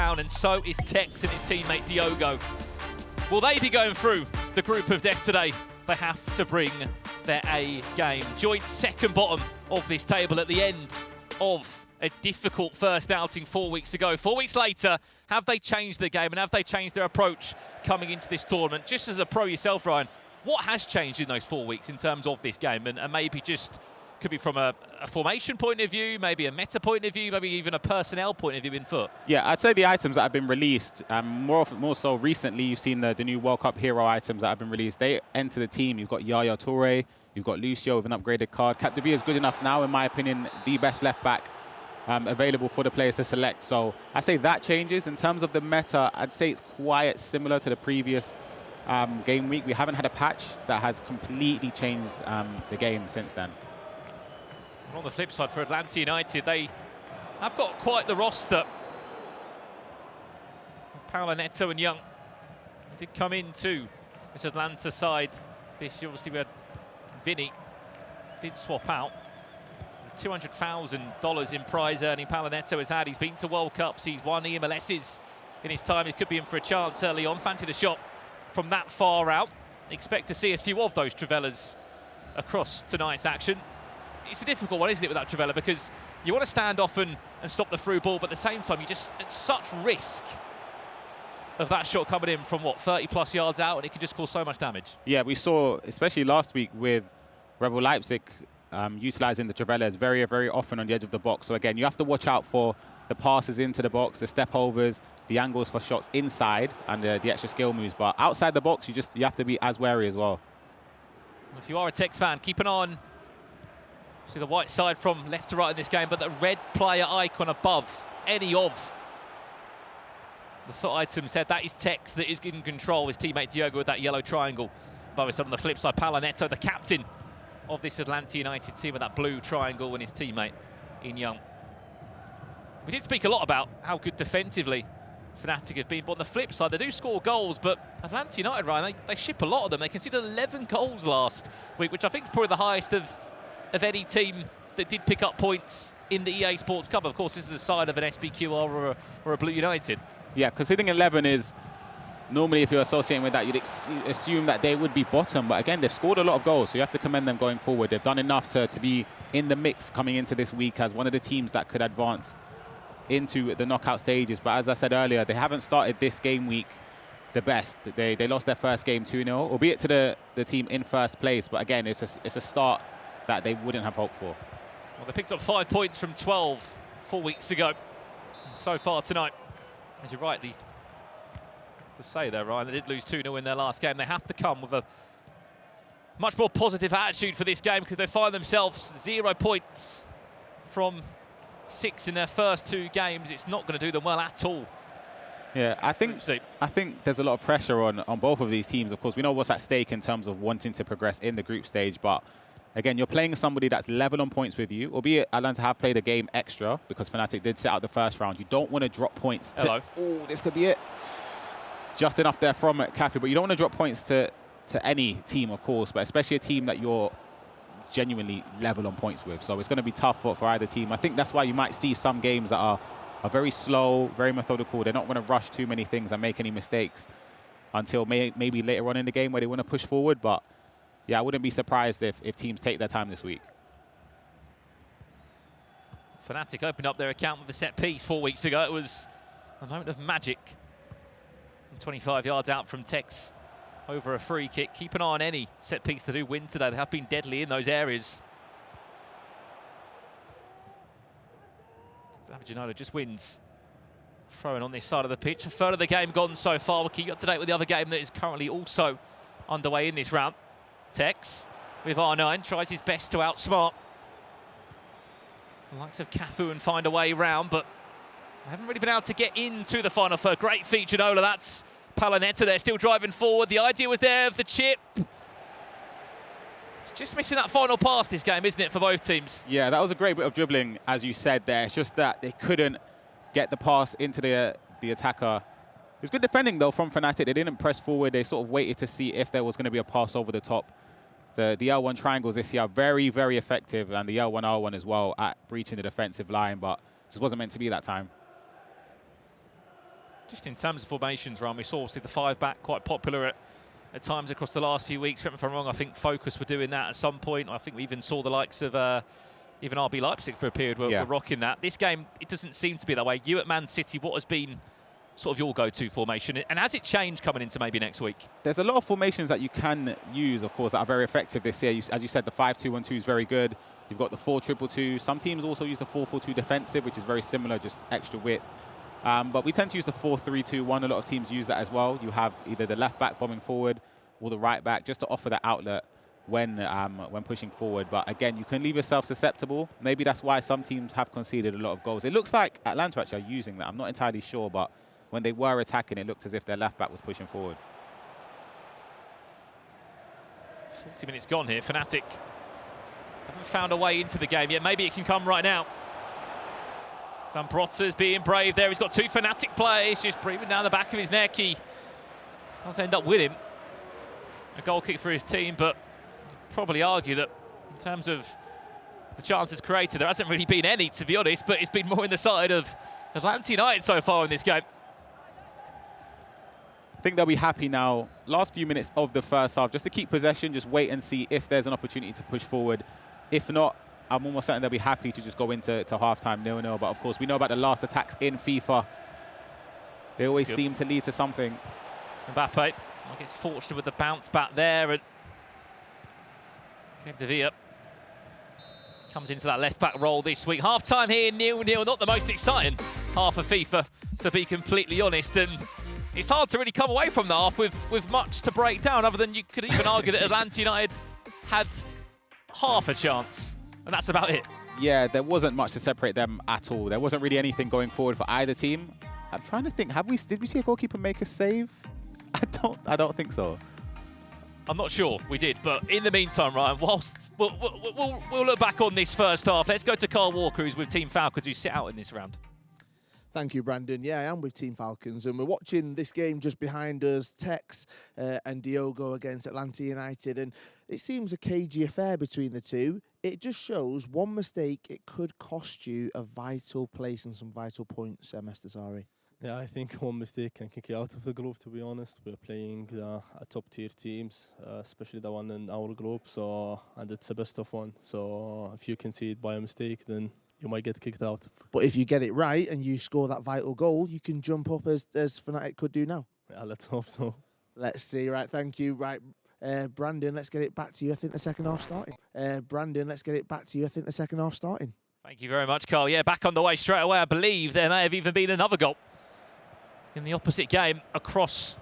down, and so is TEKKZ and his teammate Diogo. Will they be going through the group of death today? They have to bring their A game. Joint second bottom of this table at the end of a difficult first outing 4 weeks ago. 4 weeks later, have they changed their game and have they changed their approach coming into this tournament? Just as a pro yourself, Ryan, what has changed in those 4 weeks in terms of this game? And maybe just could be from a formation point of view, maybe a meta point of view, maybe even a personnel point of view in foot. Yeah, I'd say the items that have been released, more so recently, you've seen the new World Cup hero items that have been released. They enter the team. You've got Yaya Toure, you've got Lucio with an upgraded card. Capdeville is good enough now, in my opinion, the best left back available for the players to select. So I'd say that changes. In terms of the meta, I'd say it's quite similar to the previous game week. We haven't had a patch that has completely changed the game since then. On the flip side for Atlanta United, they have got quite the roster. PAULO, Neto and Young did come into this Atlanta side this year. Obviously we had Vinny did swap out. $200,000 in prize earning PAULO Neto has had. He's been to World Cups, he's won EMLSs in his time. He could be in for a chance early on. Fancied a shot from that far out. Expect to see a few of those Trivellas across tonight's action. It's a difficult one, isn't it, without Trivella, because you want to stand off and stop the through ball, but at the same time, you just at such risk of that shot coming in from, what, 30-plus yards out, and it could just cause so much damage. Yeah, we saw, especially last week with Rebel Leipzig, utilising the Trivellas very, very often on the edge of the box. So again, you have to watch out for the passes into the box, the step overs, the angles for shots inside, and the extra skill moves. But outside the box, you have to be as wary as well. If you are a TEKKZ fan, keep an eye on the white side from left to right in this game, but the red player icon above any of the foot items said that is TEKKZ that is in control. His teammate Diogo with that yellow triangle above his. On the flip side, PAULO Neto, the captain of this Atlanta United team, with that blue triangle, and his teammate in Young. We did speak a lot about how good defensively FNATIC have been, but on the flip side, they do score goals, but Atlanta United, Ryan, they ship a lot of them. They conceded 11 goals last week, which I think is probably the highest of any team that did pick up points in the EA Sports Cup. Of course, this is the side of an SBQR or a Blue United. Yeah, conceding 11 is normally, if you're associating with that, you'd assume that they would be bottom. But again, they've scored a lot of goals, so you have to commend them going forward. They've done enough to be in the mix coming into this week as one of the teams that could advance into the knockout stages. But as I said earlier, they haven't started this game week the best. They lost their first game 2-0, albeit to the team in first place. But again, it's a start that they wouldn't have hoped for. Well, they picked up 5 points from 12 4 weeks ago. And so far tonight, as you're right to say there, Ryan, they did lose 2-0 in their last game. They have to come with a much more positive attitude for this game, because they find themselves 0 points from 6 in their first 2 games. It's not going to do them well at all. Yeah, I think there's a lot of pressure on both of these teams. Of course, we know what's at stake in terms of wanting to progress in the group stage, but again, you're playing somebody that's level on points with you, albeit Atlanta have played a game extra because FNATIC did sit out the first round. You don't want to drop points to... Oh, this could be it. Just enough there from Cafe, but you don't want to drop points to any team, of course, but especially a team that you're genuinely level on points with. So it's going to be tough for either team. I think that's why you might see some games that are very slow, very methodical. They're not going to rush too many things and make any mistakes until maybe later on in the game where they want to push forward. But yeah, I wouldn't be surprised if teams take their time this week. FNATIC opened up their account with a set piece 4 weeks ago. It was a moment of magic. 25 yards out from TEKKZ over a free kick. Keep an eye on any set piece they do win today. They have been deadly in those areas. United just wins. Throwing on this side of the pitch. A third of the game gone so far. We'll keep you up to date with the other game that is currently also underway in this round. TEKKZ with R9 tries his best to outsmart the likes of Cafu and find a way round, but they haven't really been able to get into the final third. Great feed, Janola. That's PAULO Neto there, still driving forward. The idea was there of the chip. It's just missing that final pass this game, isn't it, for both teams? Yeah, that was a great bit of dribbling, as you said there. It's just that they couldn't get the pass into the attacker. It was good defending, though, from FNATIC. They didn't press forward. They sort of waited to see if there was going to be a pass over the top. The L1 triangles this year are very, very effective, and the L1, R1 as well at breaching the defensive line, but just wasn't meant to be that time. Just in terms of formations, Ryan, we saw obviously the 5-back quite popular at times across the last few weeks. Correct me if I'm wrong, I think Focus were doing that at some point. I think we even saw the likes of even RB Leipzig for a period were rocking that. This game, it doesn't seem to be that way. You at Man City, what has been sort of your go-to formation? And has it changed coming into maybe next week? There's a lot of formations that you can use, of course, that are very effective this year. As you said, the 5-2-1-2 is very good. You've got the 4-2-2-2. Some teams also use the 4-4-2 defensive, which is very similar, just extra width. But we tend to use the 4-3-2-1. A lot of teams use that as well. You have either the left back bombing forward or the right back, just to offer that outlet when pushing forward. But again, you can leave yourself susceptible. Maybe that's why some teams have conceded a lot of goals. It looks like Atlanta actually are using that. I'm not entirely sure, but when they were attacking, it looked as if their left back was pushing forward. 40 minutes gone here. FNATIC haven't found a way into the game yet. Maybe it can come right now. Zambrotta's being brave there. He's got 2 FNATIC players just breathing down the back of his neck. He does end up with him. A goal kick for his team, but probably argue that in terms of the chances created, there hasn't really been any, to be honest, but it's been more in the side of Atlanta United so far in this game. I think they'll be happy now, last few minutes of the first half, just to keep possession, just wait and see if there's an opportunity to push forward. If not, I'm almost certain they'll be happy to just go into half-time 0-0. But of course, we know about the last attacks in FIFA. They always seem to lead to something. Mbappe gets fortunate with the bounce back there. And TEKKZ comes into that left-back role this week. Half-time here, 0-0. Not the most exciting half of FIFA, to be completely honest. And it's hard to really come away from the half with much to break down, other than you could even argue that Atlanta United had half a chance. And that's about it. Yeah, there wasn't much to separate them at all. There wasn't really anything going forward for either team. I'm trying to think, did we see a goalkeeper make a save? I don't think so. I'm not sure we did, but in the meantime, Ryan, whilst we'll look back on this first half, let's go to Carl Walker, who's with Team Falcons, who sit out in this round. Thank you, Brandon. Yeah, I am with Team Falcons, and we're watching this game just behind us, TEKKZ and Diogo against Atlanta United, and it seems a cagey affair between the two. It just shows one mistake, it could cost you a vital place and some vital points, Mestasari. Yeah, I think one mistake can kick you out of the group, to be honest. We're playing top-tier teams, especially the one in our group, and it's the best of one. So if you concede by a mistake, then you might get kicked out. But if you get it right and you score that vital goal, you can jump up as FNATIC could do now. Yeah, let's hope so. Let's see. Right, thank you. Right, Brandon, let's get it back to you. I think the second half starting. Brandon, let's get it back to you. I think the second half starting. Thank you very much, Carl. Yeah, back on the way straight away. I believe there may have even been another goal in the opposite game across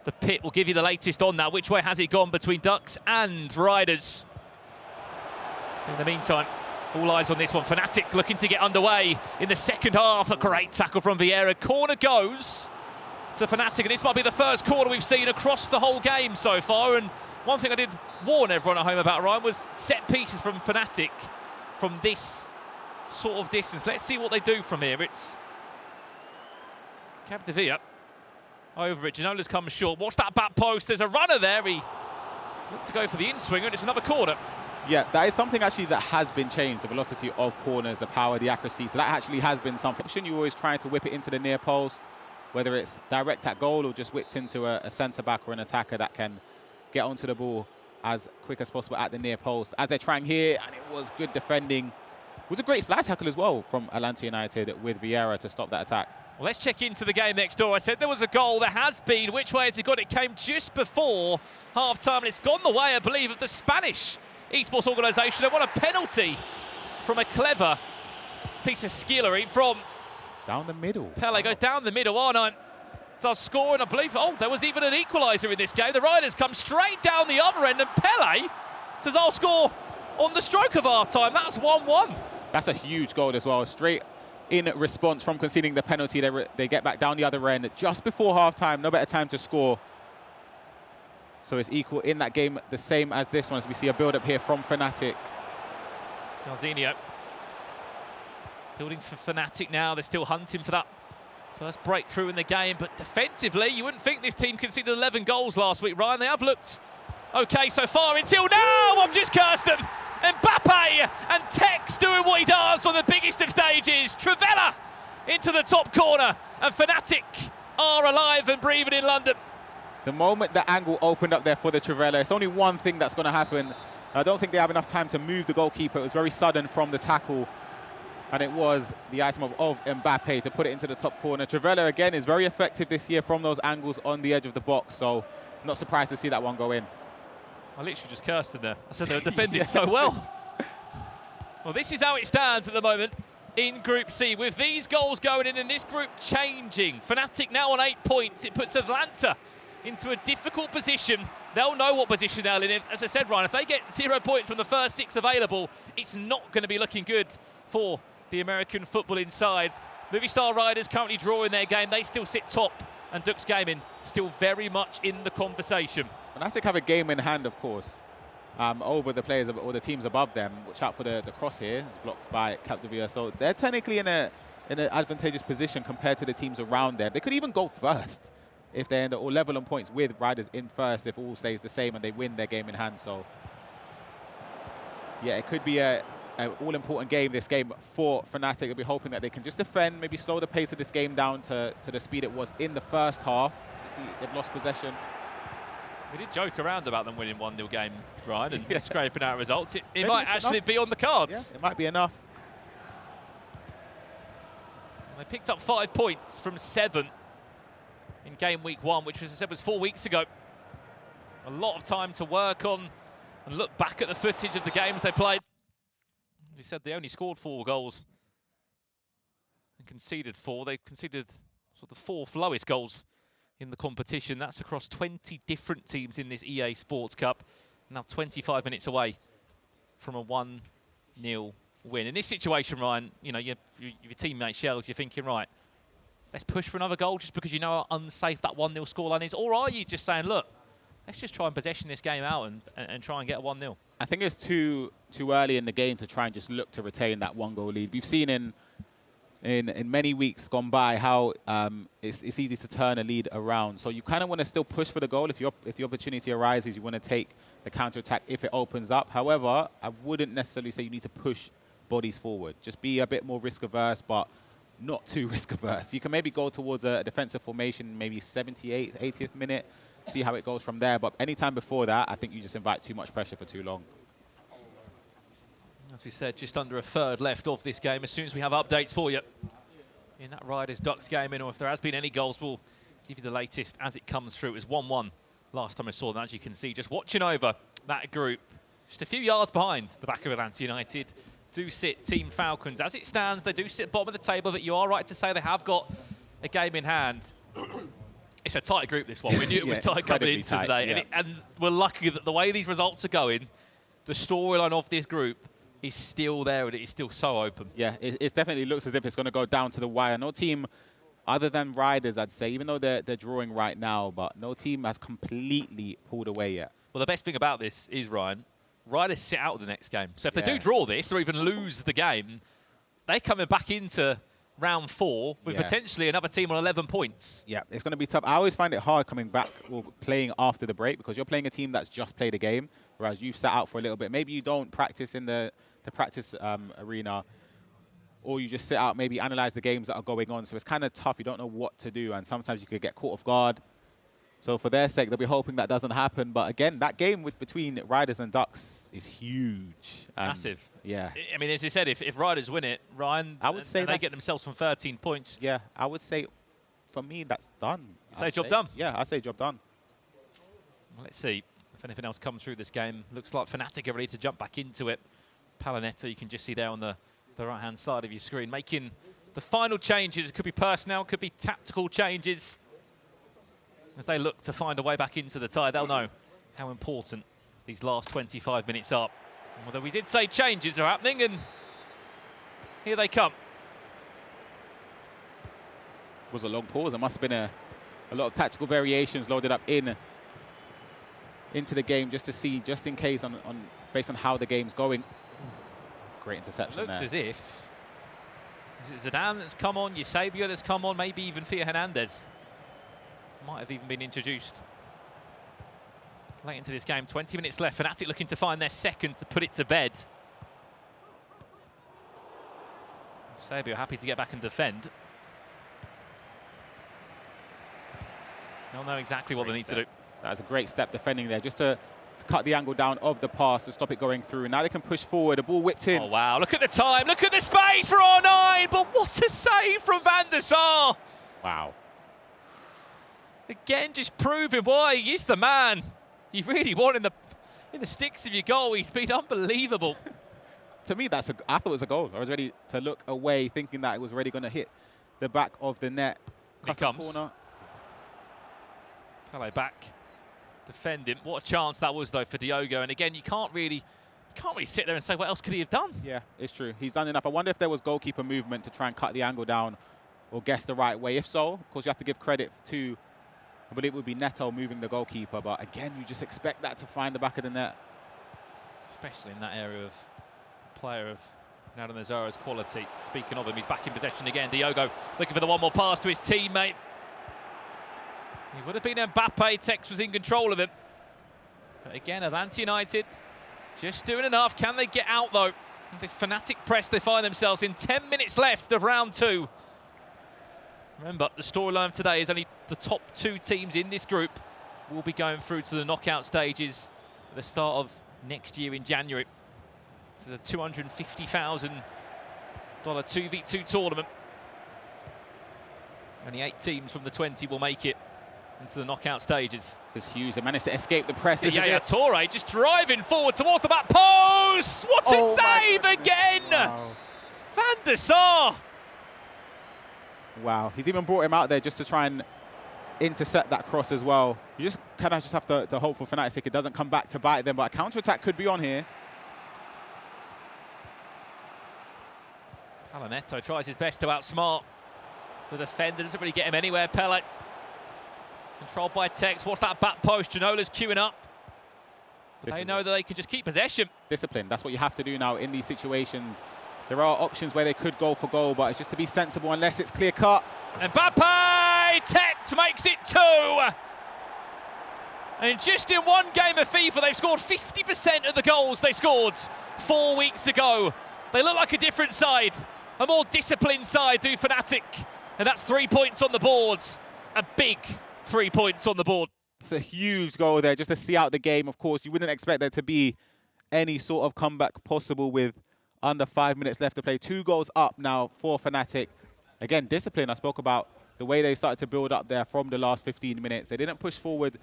the pit. We'll give you the latest on that. Which way has it gone between Ducks and Riders? In the meantime, all eyes on this one. FNATIC looking to get underway in the second half. A great tackle from Vieira. Corner goes to FNATIC, and this might be the first corner we've seen across the whole game so far. And one thing I did warn everyone at home about, Ryan, was set pieces from FNATIC from this sort of distance. Let's see what they do from here. It's TEKKZ over it. Janola's come short. Watch that back post. There's a runner there. He looked to go for the in-swinger, and it's another corner. Yeah, that is something actually that has been changed, the velocity of corners, the power, the accuracy. So that actually has been something. You're always trying to whip it into the near post, whether it's direct at goal or just whipped into a centre-back or an attacker that can get onto the ball as quick as possible at the near post. As they're trying here, and it was good defending. It was a great slide tackle as well from Atlanta United with Vieira to stop that attack. Well, let's check into the game next door. I said there was a goal. There has been. Which way has it gone? It came just before half-time, and it's gone the way, I believe, of the Spanish esports organisation. They want a penalty from a clever piece of skillery from down the middle. Pele goes down the middle. Arnott does score, and I believe, there was even an equaliser in this game. The Riders come straight down the other end, and Pele says, I'll score on the stroke of half-time. That's 1-1. That's a huge goal as well. Straight in response from conceding the penalty, they get back down the other end just before half-time. No better time to score. So it's equal in that game, the same as this one, as we see a build-up here from FNATIC. Jarzinho building for FNATIC now. They're still hunting for that first breakthrough in the game, but defensively, you wouldn't think this team conceded 11 goals last week, Ryan. They have looked okay so far until now. I've just cursed them. Mbappe and TEKKZ doing what he does on the biggest of stages. Trivela into the top corner, and FNATIC are alive and breathing in London. The moment the angle opened up there for the Trivela, it's only one thing that's going to happen. I don't think they have enough time to move the goalkeeper. It was very sudden from the tackle. And it was the item of Mbappe to put it into the top corner. Trivela, again, is very effective this year from those angles on the edge of the box. So not surprised to see that one go in. I literally just cursed in there. I said they were defending so well. Well, this is how it stands at the moment in Group C, with these goals going in and this group changing. FNATIC now on 8 points. It puts Atlanta into a difficult position. They'll know what position they're in. As I said, Ryan, if they get 0 points from the first 6 available, it's not going to be looking good for the American football inside. Movie Star Riders currently drawing their game. They still sit top, and Ducks Gaming still very much in the conversation. FNATIC have a game in hand, of course, over the players or the teams above them. Watch out for the cross here. It's blocked by Capdevere. So they're technically in an advantageous position compared to the teams around them. They could even go first if they end up or level on points with Riders in first if all stays the same and they win their game in hand. So yeah, it could be an all-important game, this game for FNATIC. They'll be hoping that they can just defend, maybe slow the pace of this game down to the speed it was in the first half. So they've lost possession. We did joke around about them winning 1-0 games, Ryan, and scraping out results. It might actually be on the cards. Yeah, it might be enough. They picked up 5 points from 7 in game week 1, which, as I said, was 4 weeks ago. A lot of time to work on and look back at the footage of the games they played. As we said, they only scored 4 goals and conceded 4. They conceded sort of the 4th lowest goals in the competition. That's across 20 different teams in this EA Sports Cup. Now 25 minutes away from a 1-0 win. In this situation, Ryan, you know, your teammate Shells, you're thinking, right, let's push for another goal just because you know how unsafe that 1-0 scoreline is? Or are you just saying, look, let's just try and possession this game out and try and get a 1-0? I think it's too early in the game to try and just look to retain that 1-goal lead. We've seen in many weeks gone by how it's easy to turn a lead around. So you kind of want to still push for the goal. If the opportunity arises, you want to take the counter-attack if it opens up. However, I wouldn't necessarily say you need to push bodies forward. Just be a bit more risk-averse, but not too risk-averse. You can maybe go towards a defensive formation, maybe 78th, 80th minute, see how it goes from there. But any time before that, I think you just invite too much pressure for too long. As we said, just under a third left of this game. As soon as we have updates for you in that Riders Ducks game, or if there has been any goals, we'll give you the latest as it comes through. It was 1-1 last time I saw them, as you can see. Just watching over that group, just a few yards behind the back of Atlanta United, do sit Team Falcons. As it stands, they do sit bottom of the table, but you are right to say they have got a game in hand. It's a tight group, this one. We knew it was tight coming into today. Yeah. And we're lucky that the way these results are going, the storyline of this group is still there and it is still so open. Yeah, it definitely looks as if it's going to go down to the wire. No team, other than Riders, I'd say, even though they're drawing right now, but no team has completely pulled away yet. Well, the best thing about this is, Ryan, Riders sit out the next game. So if they do draw this or even lose the game, they're coming back into round 4 with potentially another team on 11 points. Yeah, it's going to be tough. I always find it hard coming back or playing after the break because you're playing a team that's just played a game, whereas you've sat out for a little bit. Maybe you don't practice in the practice arena, or you just sit out, maybe analyze the games that are going on. So it's kind of tough. You don't know what to do, and sometimes you could get caught off guard. So for their sake, they'll be hoping that doesn't happen. But again, that game between Riders and Ducks is huge. Massive. Yeah. I mean, as you said, if Riders win it, Ryan, I would say they get themselves from 13 points. Yeah, I would say, for me, that's done. Say job done? Yeah, I say job done. Well, let's see if anything else comes through this game. Looks like FNATIC are ready to jump back into it. Neto, you can just see there on the right-hand side of your screen, making the final changes. It could be personnel, could be tactical changes. As they look to find a way back into the tie, they'll know how important these last 25 minutes are. Although we did say changes are happening, and here they come. It was a long pause. There must have been a lot of tactical variations loaded up into the game just to see, just in case, based on how the game's going. Great interception there. Looks as if is it Zidane that's come on, Eusebio that's come on, maybe even Theo Hernandez might have even been introduced late into this game. 20 minutes left. FNATIC looking to find their second to put it to bed. Eusebio happy to get back and defend. They'll know exactly what they need to do. That's a great step defending there, just to cut the angle down of the pass to stop it going through. Now they can push forward. The ball whipped in. Oh, wow. Look at the time. Look at the space for R9. But what a save from Van der Sar. Wow. Again, just proving why he is the man. You really want in the sticks of your goal. He's been unbelievable. To me, I thought it was a goal. I was ready to look away, thinking that it was already going to hit the back of the net. Here comes. Corner. Hello, back. Defending. What a chance that was, though, for Diogo. And again, you can't really sit there and say, what else could he have done? Yeah, it's true. He's done enough. I wonder if there was goalkeeper movement to try and cut the angle down or guess the right way. If so, of course, you have to give credit to, I believe it would be Neto moving the goalkeeper. But again, you just expect that to find the back of the net. Especially in that area of player of Nader Nazaro's quality. Speaking of him, he's back in possession again. Diogo looking for the one more pass to his teammate. He would have been Mbappe. TEKKZ was in control of him. But again, Atlanta United just doing enough. Can they get out, though? This FNATIC press they find themselves in. 10 minutes left of round 2. Remember, the storyline of today is only the top 2 teams in this group will be going through to the knockout stages at the start of next year in January. It's a $250,000 2v2 tournament. Only 8 teams from the 20 will make it into the knockout stages. This is huge. They managed to escape the press. Yeah, Torre just driving forward towards the back post. What a save again! Wow. Van der Sar. Wow, he's even brought him out there just to try and intercept that cross as well. You just kind of have to hope for FNATIC it doesn't come back to bite them, but a counter-attack could be on here. Neto tries his best to outsmart the defender. Doesn't really get him anywhere, Pele. Controlled by TEKKZ. Watch that back post. Janola's queuing up. But they know that they can just keep possession. Discipline. That's what you have to do now in these situations. There are options where they could go for goal, but it's just to be sensible unless it's clear cut. Mbappe! TEKKZ makes it 2. And just in one game of FIFA, they've scored 50% of the goals they scored 4 weeks ago. They look like a different side. A more disciplined side do FNATIC. And that's 3 points on the board. A big 3 points on the board. It's a huge goal there just to see out the game. Of course, you wouldn't expect there to be any sort of comeback possible with under 5 minutes left to play. 2 goals up now for FNATIC. Again, discipline. I spoke about the way they started to build up there from the last 15 minutes. They didn't push forward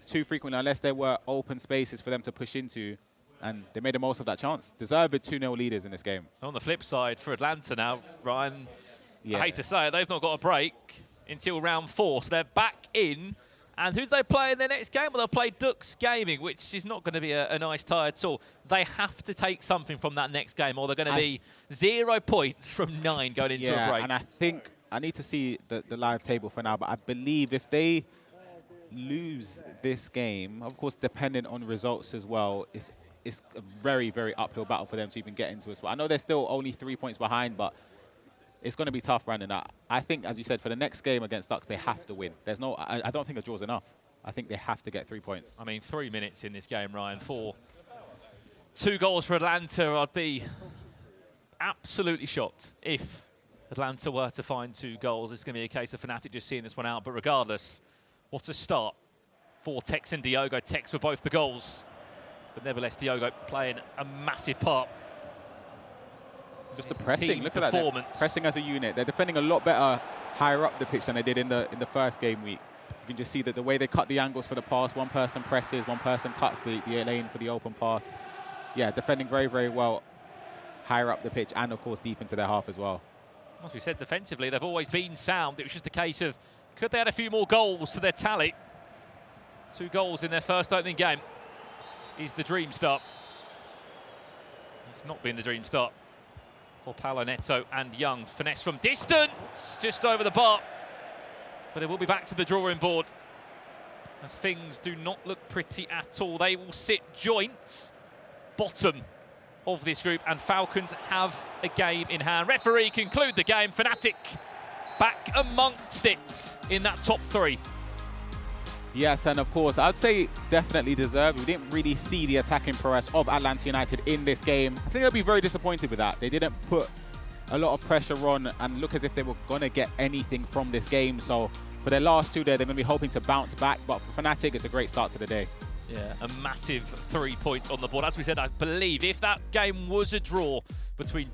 too frequently unless there were open spaces for them to push into. And they made the most of that chance. Deserved 2-0 leaders in this game. On the flip side, for Atlanta now, Ryan, I hate to say it, they've not got a break until round 4. So they're back in. And who do they play in their next game? Well, they'll play Dux Gaming, which is not going to be a nice tie at all. They have to take something from that next game, or they're going to be 0 points from 9 going into a break. And I think I need to see the live table for now, but I believe if they lose this game, of course, dependent on results as well, it's a very, very uphill battle for them to even get into it. But I know they're still only 3 points behind, but it's going to be tough, Brandon. I think, as you said, for the next game against Dux, they have to win. There's no, I don't think a draw's enough. I think they have to get 3 points. I mean, 3 minutes in this game, Ryan, 2 goals for Atlanta. I'd be absolutely shocked if Atlanta were to find 2 goals. It's going to be a case of FNATIC just seeing this one out. But regardless, what a start for TEKKZ and Diogo. TEKKZ for both the goals. But nevertheless, Diogo playing a massive part. Just the pressing, look at that. They're pressing as a unit. They're defending a lot better higher up the pitch than they did in the first game week. You can just see that the way they cut the angles for the pass, one person presses, one person cuts the lane for the open pass. Yeah, defending very, very well higher up the pitch and, of course, deep into their half as well. As we said, defensively, they've always been sound. It was just a case of, could they add a few more goals to their tally? 2 goals in their first opening game is the dream start. It's not been the dream start for PAULO, Neto and Young. Finesse from distance, just over the bar. But it will be back to the drawing board as things do not look pretty at all. They will sit joint bottom of this group, and Falcons have a game in hand. Referee conclude the game. FNATIC back amongst it in that top 3. Yes, and of course, I'd say definitely deserved. We didn't really see the attacking prowess of Atlanta United in this game. I think they'll be very disappointed with that. They didn't put a lot of pressure on and look as if they were going to get anything from this game. So for their last 2 there, they're going to be hoping to bounce back. But for FNATIC, it's a great start to the day. Yeah, a massive 3 points on the board. As we said, I believe if that game was a draw between